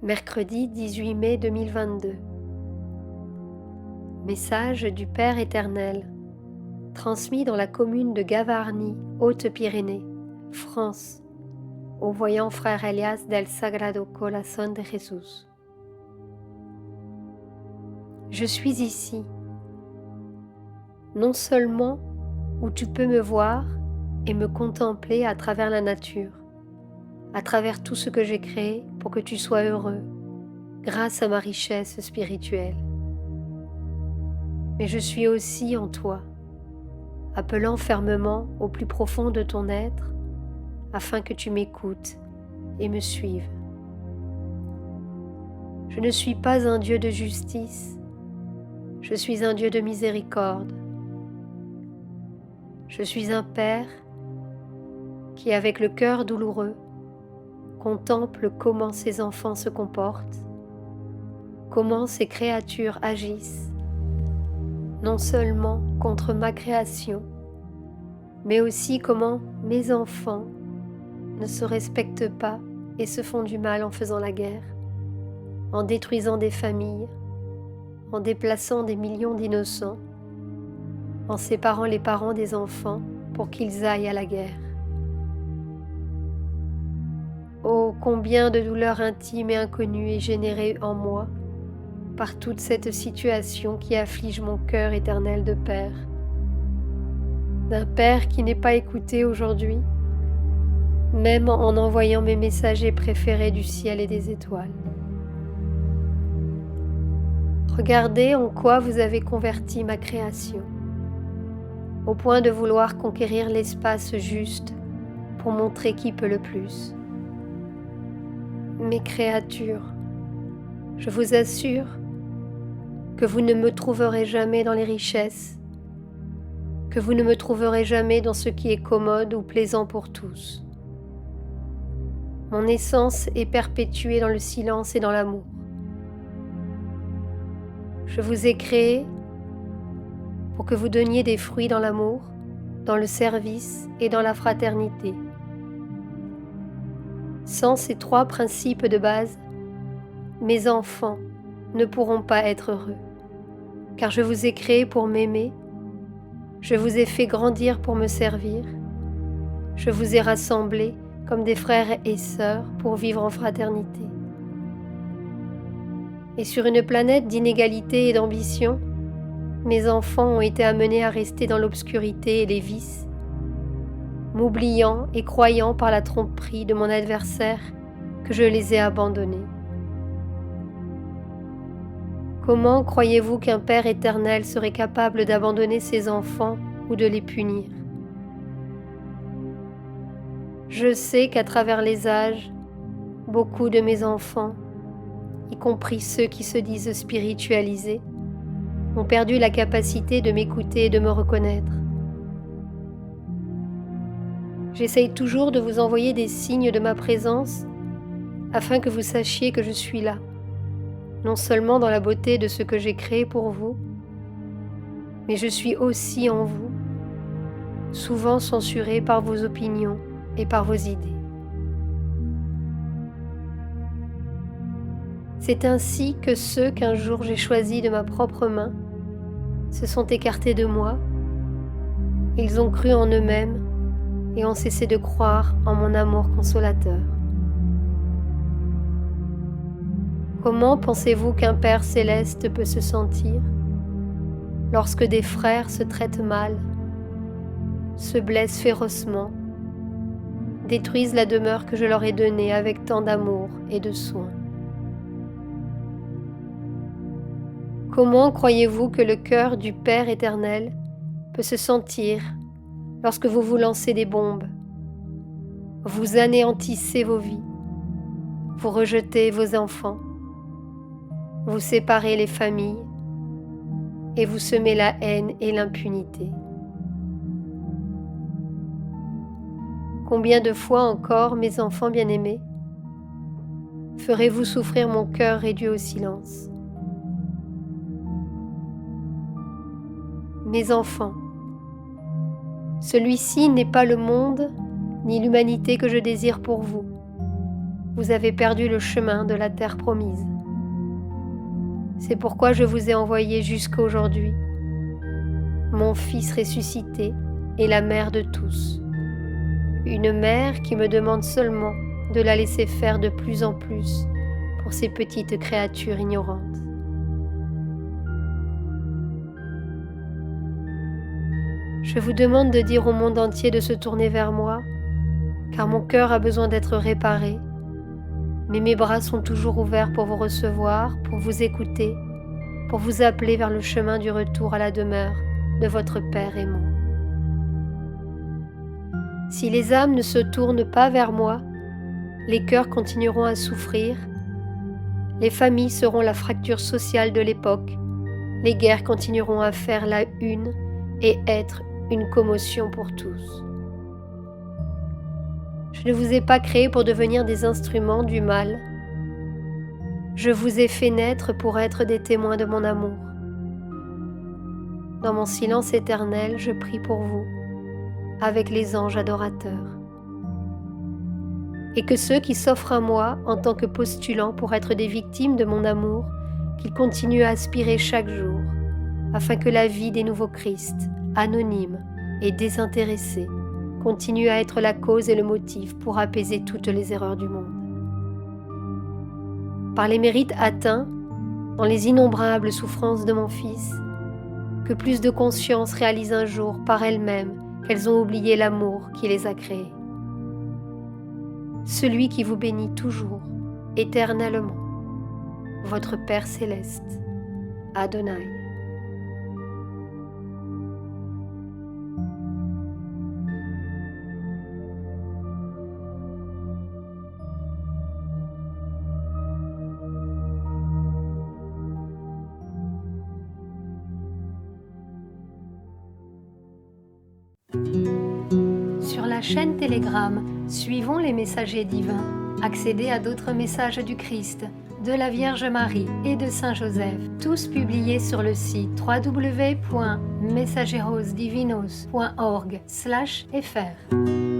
Mercredi 18 mai 2022. Message du Père éternel, transmis dans la commune de Gavarnie, Haute-Pyrénées, France, au voyant frère Elias del Sagrado Corazón de Jesús. Je suis ici, non seulement où tu peux me voir et me contempler à travers la nature, à travers tout ce que j'ai créé pour que tu sois heureux, grâce à ma richesse spirituelle. Mais je suis aussi en toi, appelant fermement au plus profond de ton être, afin que tu m'écoutes et me suives. Je ne suis pas un Dieu de justice, je suis un Dieu de miséricorde. Je suis un Père qui, avec le cœur douloureux, contemple comment ses enfants se comportent, comment ces créatures agissent, non seulement contre ma création, mais aussi comment mes enfants ne se respectent pas et se font du mal en faisant la guerre, en détruisant des familles, en déplaçant des millions d'innocents, en séparant les parents des enfants pour qu'ils aillent à la guerre. Oh, combien de douleurs intimes et inconnues est générée en moi par toute cette situation qui afflige mon cœur éternel de Père. D'un Père qui n'est pas écouté aujourd'hui, même en envoyant mes messagers préférés du ciel et des étoiles. Regardez en quoi vous avez converti ma création, au point de vouloir conquérir l'espace juste pour montrer qui peut le plus. Mes créatures, je vous assure que vous ne me trouverez jamais dans les richesses, que vous ne me trouverez jamais dans ce qui est commode ou plaisant pour tous. Mon essence est perpétuée dans le silence et dans l'amour. Je vous ai créé pour que vous donniez des fruits dans l'amour, dans le service et dans la fraternité. Sans ces trois principes de base, mes enfants ne pourront pas être heureux, car je vous ai créé pour m'aimer, je vous ai fait grandir pour me servir, je vous ai rassemblés comme des frères et sœurs pour vivre en fraternité. Et sur une planète d'inégalité et d'ambition, mes enfants ont été amenés à rester dans l'obscurité et les vices, m'oubliant et croyant par la tromperie de mon adversaire que je les ai abandonnés. Comment croyez-vous qu'un Père éternel serait capable d'abandonner ses enfants ou de les punir? Je sais qu'à travers les âges, beaucoup de mes enfants, y compris ceux qui se disent spiritualisés, ont perdu la capacité de m'écouter et de me reconnaître. J'essaye toujours de vous envoyer des signes de ma présence afin que vous sachiez que je suis là, non seulement dans la beauté de ce que j'ai créé pour vous, mais je suis aussi en vous, souvent censuré par vos opinions et par vos idées. C'est ainsi que ceux qu'un jour j'ai choisis de ma propre main se sont écartés de moi. Ils ont cru en eux-mêmes et ont cessé de croire en mon amour consolateur. Comment pensez-vous qu'un Père céleste peut se sentir lorsque des frères se traitent mal, se blessent férocement, détruisent la demeure que je leur ai donnée avec tant d'amour et de soin? Comment croyez-vous que le cœur du Père éternel peut se sentir lorsque vous vous lancez des bombes, vous anéantissez vos vies, vous rejetez vos enfants, vous séparez les familles et vous semez la haine et l'impunité? Combien de fois encore, mes enfants bien-aimés, ferez-vous souffrir mon cœur réduit au silence? Mes enfants, celui-ci n'est pas le monde ni l'humanité que je désire pour vous. vous avez perdu le chemin de la terre promise. C'est pourquoi je vous ai envoyé jusqu'à aujourd'hui, mon Fils ressuscité et la mère de tous. Une mère qui me demande seulement de la laisser faire de plus en plus pour ces petites créatures ignorantes. Je vous demande de dire au monde entier de se tourner vers moi, car mon cœur a besoin d'être réparé, mais mes bras sont toujours ouverts pour vous recevoir, pour vous écouter, pour vous appeler vers le chemin du retour à la demeure de votre Père aimant. Si les âmes ne se tournent pas vers moi, les cœurs continueront à souffrir, les familles seront la fracture sociale de l'époque, les guerres continueront à faire la une et être une commotion pour tous. Je ne vous ai pas créé pour devenir des instruments du mal. Je vous ai fait naître pour être des témoins de mon amour. Dans mon silence éternel, je prie pour vous, avec les anges adorateurs. Et que ceux qui s'offrent à moi en tant que postulants pour être des victimes de mon amour, qu'ils continuent à aspirer chaque jour, afin que la vie des nouveaux Christ, anonymes et désintéressés, continue à être la cause et le motif pour apaiser toutes les erreurs du monde. Par les mérites atteints, dans les innombrables souffrances de mon Fils, que plus de consciences réalisent un jour par elles-mêmes qu'elles ont oublié l'amour qui les a créées. Celui qui vous bénit toujours, éternellement, votre Père céleste, Adonai. Sur la chaîne Telegram, suivons les messagers divins. Accédez à d'autres messages du Christ, de la Vierge Marie et de Saint Joseph, tous publiés sur le site www.mensajerosdivinos.org/fr.